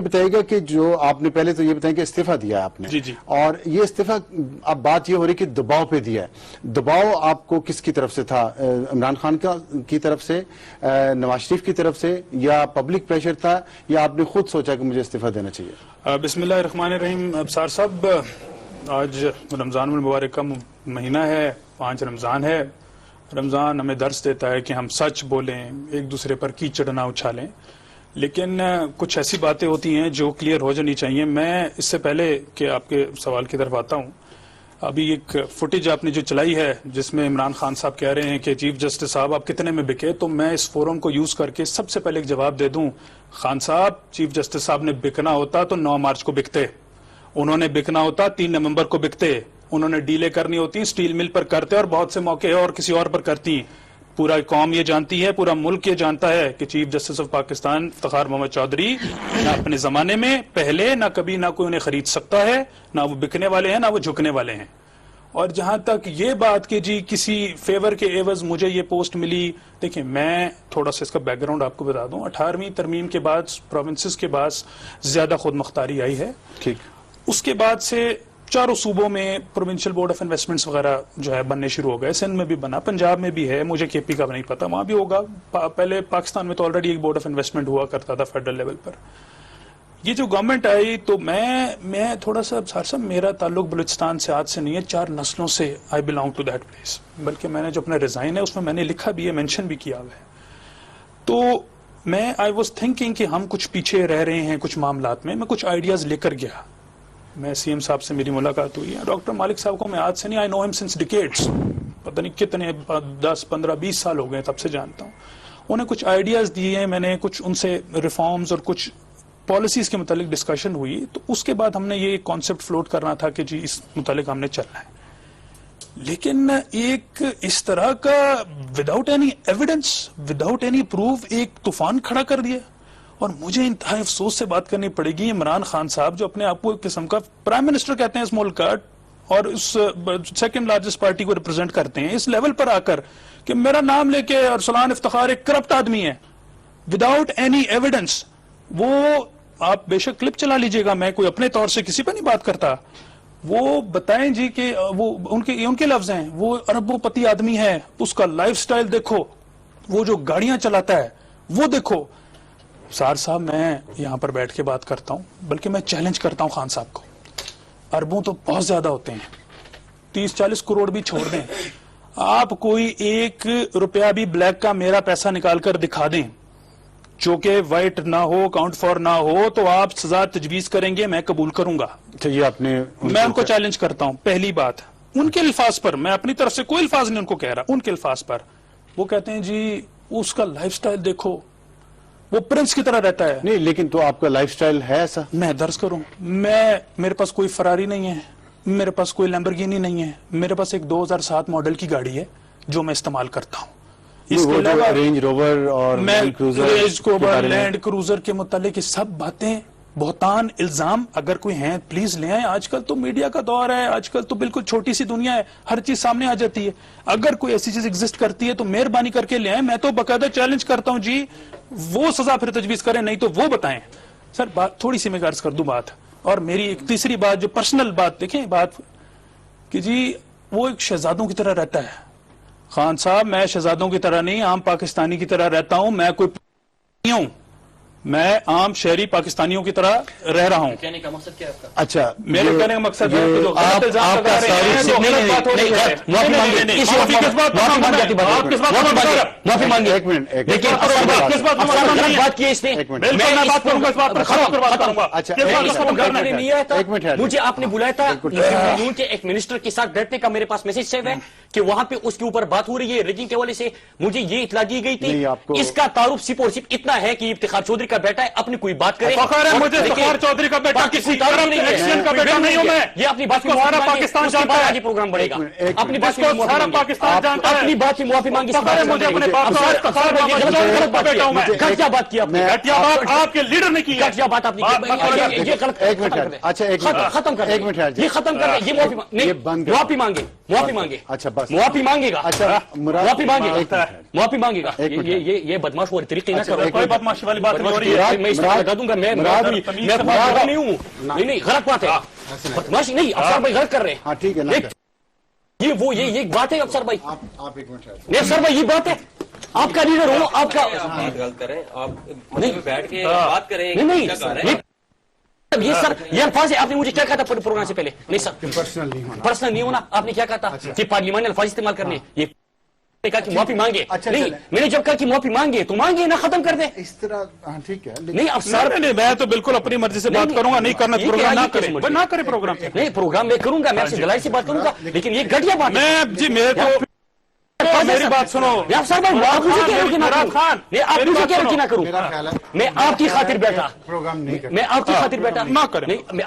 بتائیے گا کہ جو آپ نے پہلے تو یہ بتائیں کہ استعفیٰ دیا آپ نے، اور یہ استعفیٰ اب بات یہ ہو رہی کہ دباؤ پہ دیا ہے، دباؤ آپ کو کس کی طرف سے تھا؟ عمران خان کی طرف سے، نواز شریف کی طرف سے، یا پبلک پریشر تھا، یا آپ نے خود سوچا کہ مجھے استعفیٰ دینا چاہیے؟ بسم اللہ الرحمن الرحیم. ابصار صاحب، آج رمضان المبارک کا مہینہ ہے، 5 رمضان ہے. رمضان ہمیں درس دیتا ہے کہ ہم سچ بولیں، ایک دوسرے پر کیچڑ نہ اچھالیں، لیکن کچھ ایسی باتیں ہوتی ہیں جو کلیئر ہو جانی چاہیے. میں اس سے پہلے کہ آپ کے سوال کی طرف آتا ہوں، ابھی ایک فوٹیج آپ نے جو چلائی ہے جس میں عمران خان صاحب کہہ رہے ہیں کہ چیف جسٹس صاحب آپ کتنے میں بکے، تو میں اس فورم کو یوز کر کے سب سے پہلے ایک جواب دے دوں. خان صاحب، چیف جسٹس صاحب نے بکنا ہوتا تو 9 مارچ کو بکتے، انہوں نے بکنا ہوتا 3 نومبر کو بکتے، انہوں نے ڈیلے کرنی ہوتی اسٹیل مل پر کرتے اور بہت سے موقع اور کسی اور پر کرتی. پورا قوم یہ جانتی ہے، پورا ملک یہ جانتا ہے کہ chief justice of Pakistan Iftikhar Muhammad Chaudhry نہ اپنے زمانے میں پہلے نہ کبھی نہ کوئی انہیں خرید سکتا ہے، نہ وہ بکنے والے ہیں نہ وہ جھکنے والے ہیں. اور جہاں تک یہ بات کہ جی کسی فیور کے عوض مجھے یہ پوسٹ ملی، دیکھیں میں تھوڑا سا اس کا بیک گراؤنڈ آپ کو بتا دوں. 18ویں ترمیم کے بعد پروونسز کے بعد زیادہ خود مختاری آئی ہے. ٹھیک، اس کے بعد سے چاروں صوبوں میں پروونشل بورڈ آف انویسٹمنٹس وغیرہ جو ہے بننے شروع ہو گئے. سندھ میں بھی بنا، پنجاب میں بھی ہے، مجھے کے پی کا نہیں پتا، وہاں بھی ہوگا. پہلے پاکستان میں تو آلریڈی ایک بورڈ آف انویسٹمنٹ ہوا کرتا تھا فیڈرل لیول پر. یہ جو گورنمنٹ آئی تو میں تھوڑا سا صاحب، میرا تعلق بلوچستان سے آج سے نہیں ہے، 4 نسلوں سے I belong to that place. بلکہ میں نے جو اپنا ریزائن ہے اس میں نے لکھا بھی ہے، مینشن بھی کیا ہوا ہے. تو میں آئی واز تھنکنگ کہ ہم کچھ پیچھے رہ رہے ہیں کچھ معاملات میں کچھ آئیڈیاز لے کر گیا. میں سی ایم صاحب سے میری ملاقات ہوئی ہے. ڈاکٹر مالک صاحب کو میں آج سے نہیں، آئی نو ہم سنس ڈیکیڈز، پتہ نہیں کتنے 10 15 20 سال ہو گئے تب سے جانتا ہوں. انہیں کچھ آئیڈیاز دیے ہیں میں نے، کچھ ان سے ریفارمز اور کچھ پالیسیز کے متعلق ڈسکشن ہوئی. تو اس کے بعد ہم نے یہ کانسیپٹ فلوٹ کرنا تھا کہ جی اس متعلق ہم نے چلنا ہے. لیکن ایک اس طرح کا without any evidence, without any proof ایک طوفان کھڑا کر دیا. اور مجھے انتہائی افسوس سے بات کرنی پڑے گی، عمران خان صاحب جو اپنے آپ کو ایک قسم کا پرائم منسٹر کہتے ہیں اس ملک کا اور اس سیکنڈ لارجسٹ پارٹی کو ریپرزینٹ کرتے ہیں، اس لیول پر آ کر کہ میرا نام لے کے ارسلان افتخار ایک کرپٹ آدمی ہے وداؤٹ اینی ایویڈنس. وہ آپ بے شک کلپ چلا لیجئے گا، میں کوئی اپنے طور سے کسی پہ نہیں بات کرتا. وہ بتائیں جی کہ وہ ان کے لفظ ہیں، وہ اربوں پتی آدمی ہے، اس کا لائف سٹائل دیکھو، وہ جو گاڑیاں چلاتا ہے وہ دیکھو. سار صاحب، میں یہاں پر بیٹھ کے بات کرتا ہوں، بلکہ میں چیلنج کرتا ہوں خان صاحب کو. اربوں تو بہت زیادہ ہوتے ہیں، 30-40 کروڑ بھی چھوڑ دیں، آپ کوئی 1 روپیہ بھی بلیک کا میرا پیسہ نکال کر دکھا دیں جو کہ وائٹ نہ ہو، اکاؤنٹ فار نہ ہو، تو آپ سزا تجویز کریں گے، میں قبول کروں گا. میں ان کو چیلنج کرتا ہوں. پہلی بات، ان کے الفاظ پر، میں اپنی طرف سے کوئی الفاظ نہیں ان کو کہہ رہا، ان کے الفاظ پر وہ کہتے ہیں جی اس کا لائف سٹائل دیکھو، وہ پرنس کی طرح رہتا ہے. نہیں، لیکن تو آپ کا لائف سٹائل ہے ایسا؟ میں درس کروں، میرے پاس کوئی فراری نہیں ہے، میرے پاس کوئی لیمبرگینی نہیں ہے، میرے پاس ایک 2007 ماڈل کی گاڑی ہے جو میں استعمال کرتا ہوں. اس کے علاوہ رینج روور اور لینڈ کروزر کے متعلق یہ سب باتیں بہتان الزام اگر کوئی ہیں پلیز لے آئیں. آج کل تو میڈیا کا دور ہے، آج کل تو بالکل چھوٹی سی دنیا ہے، ہر چیز سامنے آ جاتی ہے. اگر کوئی ایسی چیز ایگزسٹ کرتی ہے تو مہربانی کر کے لے آئیں. میں تو باقاعدہ چیلنج کرتا ہوں جی وہ سزا پھر تجویز کریں، نہیں تو وہ بتائیں. سر بات تھوڑی سی میں عرض کر دوں بات، اور میری ایک تیسری بات جو پرسنل بات، دیکھیں بات کہ جی وہ ایک شہزادوں کی طرح رہتا ہے. خان صاحب، میں شہزادوں کی طرح نہیں، عام پاکستانی کی طرح رہتا ہوں. میں کوئی نہیں ہوں، میں عام شہری پاکستانیوں کی طرح رہ رہا ہوں. کہنے کا مقصد کیا ہے آپ کا؟ اچھا، میرے کہنے کا مقصد ہے کہ جو غلط الزام لگا رہے ہیں تو غلط بات ہو رہی ہے. معافی مانگی. ایک منٹ، لیکن بات کی اس نے مجھے آپ نے بلایا تھا کہ ایک منسٹر کے ساتھ بیٹھنے کا، میرے پاس میسج سیو ہے کہ وہاں پہ اس کے اوپر بات ہو رہی ہے ریگنگ کے حوالے سے. مجھے یہ اطلاع دی گئی تھی. اس کا تعارف صرف اور صرف اتنا ہے کہ افتخار چودھری کا بیٹا ہے، اپنی کوئی بات کرے. مجھے افتخار چودھری کا بیٹا کسی الیکشن کا بیٹا نہیں ہوں میں. یہ اپنی بات کو سارا پاکستان جانتا ہے. آگے پروگرام بڑھے گا. اپنی بات کو سارا پاکستان جانتا ہے. اپنی بات کی معافی مانگی. مجھے اپنے باپ کا بیٹا ہوں میں. گھٹیا بات کی آپ نے. گھٹیا بات آپ کے لیڈر نے کی ہے. گھٹیا بات آپ نے کی. یہ غلط. ایک منٹ، اچھا ایک منٹ، ختم کر ایک منٹ، یہ ختم کر. یہ معافی مانگے. معافی مانگے. اچھا بس معافی مانگے گا. اچھا معافی مانگے گا. معافی مانگے گا. یہ بدماش والے طریقے نہ کرو. کوئی بدماشی والی بات نہیں ہو رہی ہے. میں اس طرح لگا دوں گا. میں نہیں ہوں. نہیں غلط بات ہے. بدماشی نہیں. افسر بھائی غلط کر رہے ہیں. ہاں ٹھیک ہے. یہ بات ہے افسر بھائی. آپ ایک منٹ. نہیں افسر بھائی یہ بات ہے. آپ کا لیڈر ہو. آپ کا غلط کریں. آپ بیٹھ کے بات کریں. نہیں یہ سر یہ الفاظ ہے. آپ نے مجھے کیا کہا تھا پروگرام سے پہلے؟ نہیں سر پرسنل نہیں ہونا. آپ نے کیا کہا تھا کہ پارلیمانی الفاظ استعمال کرنے. یہ کہا کہ معافی مانگے. نہیں میں نے جب کہا کہ معافی مانگے تو مانگے نہ ختم کر دیں اس طرح. ٹھیک ہے. نہیں افسر میں تو بالکل اپنی مرضی سے بات کروں گا. نہیں کرنا پروگرام نہ کرے پروگرام. نہیں پروگرام میں کروں گا. میں آپ سے دلائی سے بات کروں گا. لیکن یہ گھٹیا بات ہے. جی میں تو میری بات سنو. افسر بھائی آپ مجھے کہہ رہے کہ نہ کروں. آپ مجھے کہہ رہے کہ نہ کروں. میں آپ کی خاطر بیٹھا. پروگرام نہیں میں آپ کی خاطر بیٹھا. نہ کریں. نہیں